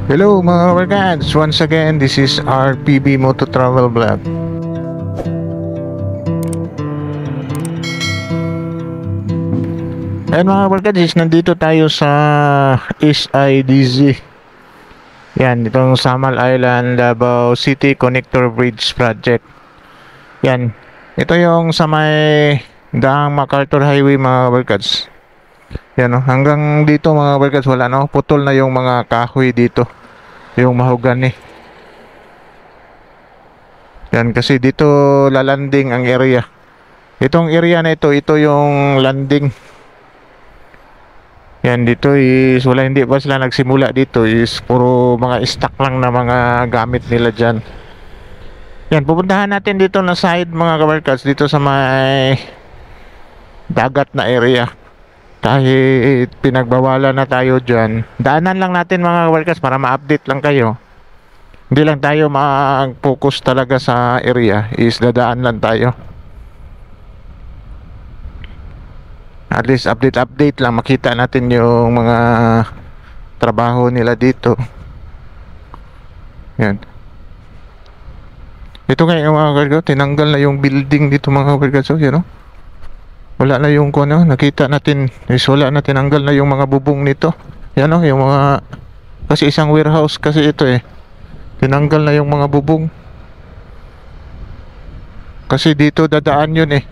Hello mga kabarkads! Once again, this is RPB Moto Travel Vlog. Ayan mga kabarkads, nandito tayo sa SIDZ. Yan, itong Samal Island Davao City Connector Bridge Project. Yan, ito yung sa may daang MacArthur Highway mga kabarkads. Yan o, hanggang dito mga kabarkads wala no, putol na yung mga kahoy dito. Yung mahogani. Yan kasi dito lalanding ang area. Itong area na ito yung landing. Yan dito is wala, hindi pa sila nagsimula dito, is puro mga stock lang na mga gamit nila dyan. Yan, pupuntahan natin dito na side mga kabarkads, dito sa may dagat na area. Kahit pinagbawalan na tayo dyan, daanan lang natin mga kabarkads para ma-update lang kayo. Hindi lang tayo mag-focus talaga sa area, is dadaan lang tayo. At least update lang, makita natin yung mga trabaho nila dito. Yan. Ito nga yung mga kabarkads, tinanggal na yung building dito mga kabarkads. So, yan o. Wala na yung kuno, nakita natin is wala na, tinanggal na yung mga bubong nito. Yan o, yung mga, kasi isang warehouse kasi ito eh. Tinanggal na yung mga bubong. Kasi dito dadaan yun eh.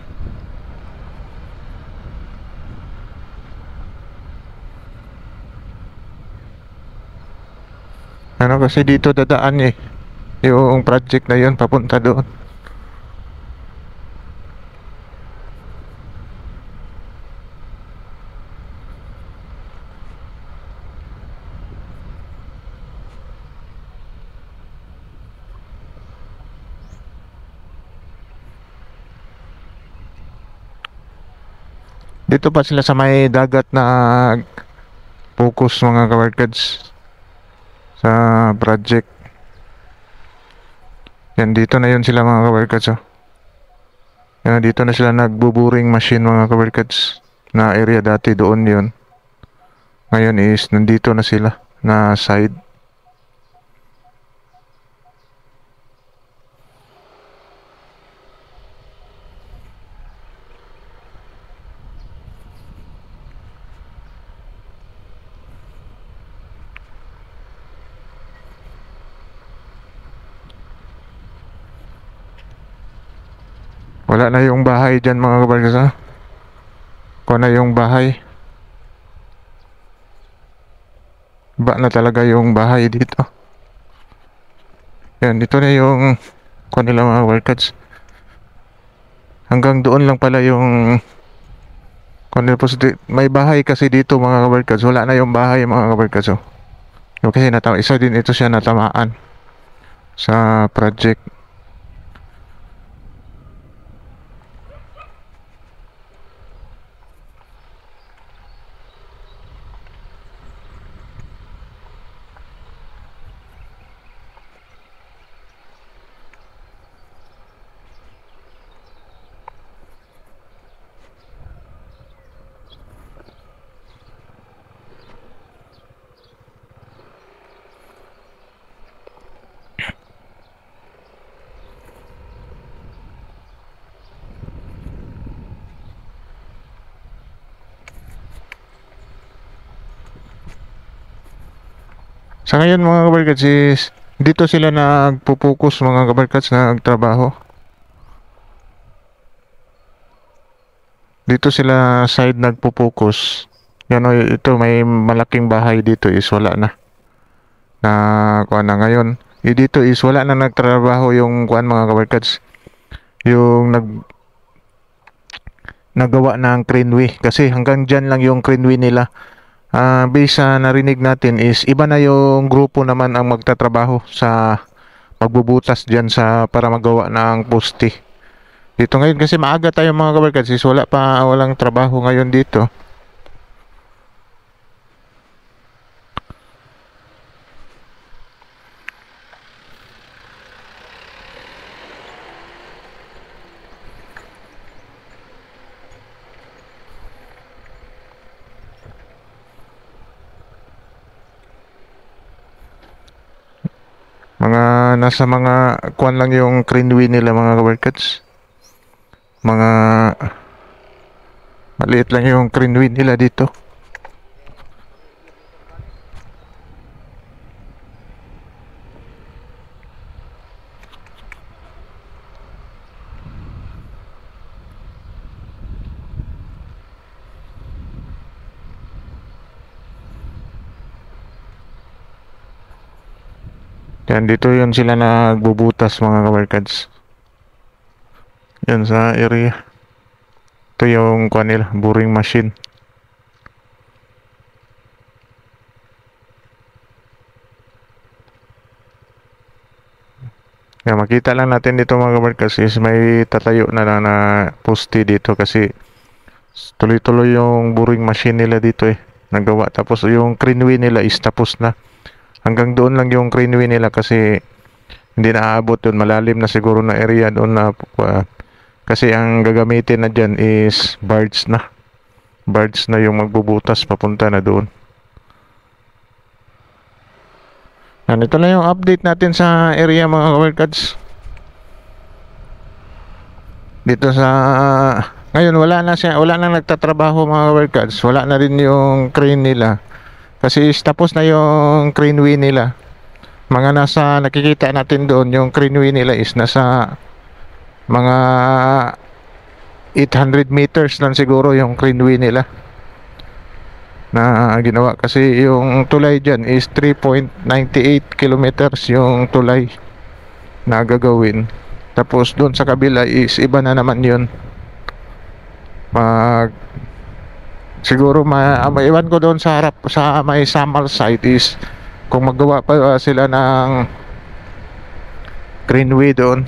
Ano, kasi dito dadaan eh. Yung project na yun papunta doon. Dito pa sila sa may dagat na focus mga kabarkads sa project. Yan, dito na yun sila mga kabarkads oh. Yan, dito na sila nagbuburing machine mga kabarkads. Na area dati doon yun. Ngayon is nandito na sila na side. Wala na yung bahay dyan mga kabarkads ha. Kung na yung bahay. Ba na talaga yung bahay dito. Yan, dito na yung kung nila mga kabarkads. Hanggang doon lang pala yung kung nila, may bahay kasi dito mga kabarkads. Wala na yung bahay mga kabarkads oh. Okay, isa din ito siya natamaan sa project. Sa ngayon mga kabarkads is dito sila nagpo-focus mga kabarkads na nagtrabaho. Dito sila side nagpo-focus. Yan o, ito may malaking bahay dito is wala na. Na kuan na ngayon. Dito is wala na nagtrabaho yung kuan mga kabarkads. Yung nagawa ng craneway kasi hanggang dyan lang yung craneway nila. Based sa narinig natin is iba na yung grupo naman ang magtatrabaho sa pagbubutas dyan sa para magawa ng poste. Dito ngayon kasi maaga tayo mga kabarkads is walang trabaho ngayon dito. nasa mga kuan lang yung craneway nila mga kabarkads. Mga maliit lang yung craneway nila dito. Yan, dito yun sila nagbubutas mga kabarkads. Yan sa area. Ito yung kuan nila, boring machine. Yan, makita lang natin dito mga kabarkads is may tatayo na lang na poste dito kasi tuloy-tuloy yung boring machine nila dito nagawa. Tapos yung craneway nila is tapos na. Hanggang doon lang yung craneway nila kasi hindi na aabot doon, malalim na siguro na area doon na kasi ang gagamitin na dyan is barge na yung magbubutas papunta na doon. Yan, ito na yung update natin sa area mga kabarkads. Dito sa ngayon wala na nagtatrabaho mga kabarkads, wala na rin yung crane nila kasi tapos na yung craneway nila. Mga nasa nakikita natin doon, yung craneway nila is nasa mga 800 meters lang siguro yung craneway nila na ginawa kasi yung tulay dyan is 3.98 kilometers yung tulay na gagawin. Tapos doon sa kabila is iba na naman yun. Siguro maiwan ko doon sa harap sa may Samal site is kung magawa pa sila ng craneway doon.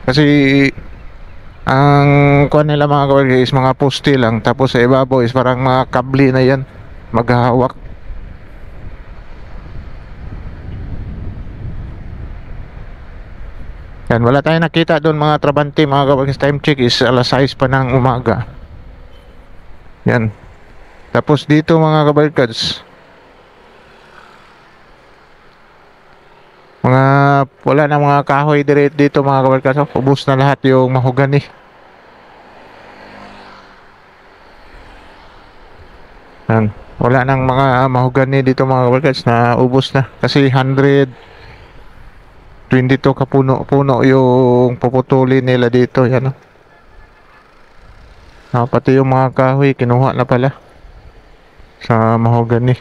Kasi ang kuha nila mga kabarkada is mga poste lang, tapos sa ibabaw is parang mga kable na yan maghahawak. Yan, wala tayong nakita doon mga trabante mga kabarkada. Time check is alas 6 pa ng umaga. Yan. Tapos dito mga kabarkads, wala na mga kahoy dito mga kabarkads. Ubus na lahat yung mahogani. Yan. Wala nang mga mahogani dito mga kabarkads, na ubus na kasi 122 kapuno yung puputulin nila dito. Yan, pati yung mga kahoy kinuha na pala sa mahogani.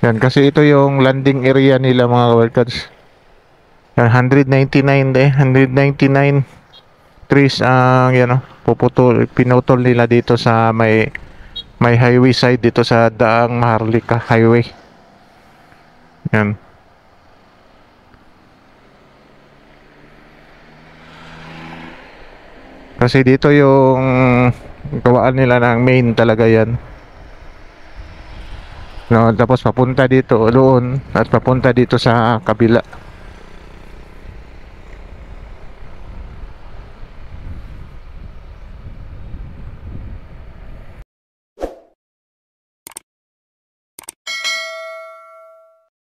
Yan, kasi ito yung landing area nila mga kabarkads. Yan, 199 trees ang pinutol nila dito sa may highway side dito sa Daang Maharlika Highway. Yan. Kasi dito yung gawaan nila ng main talaga yan. No, tapos papunta dito doon at papunta dito sa kabila.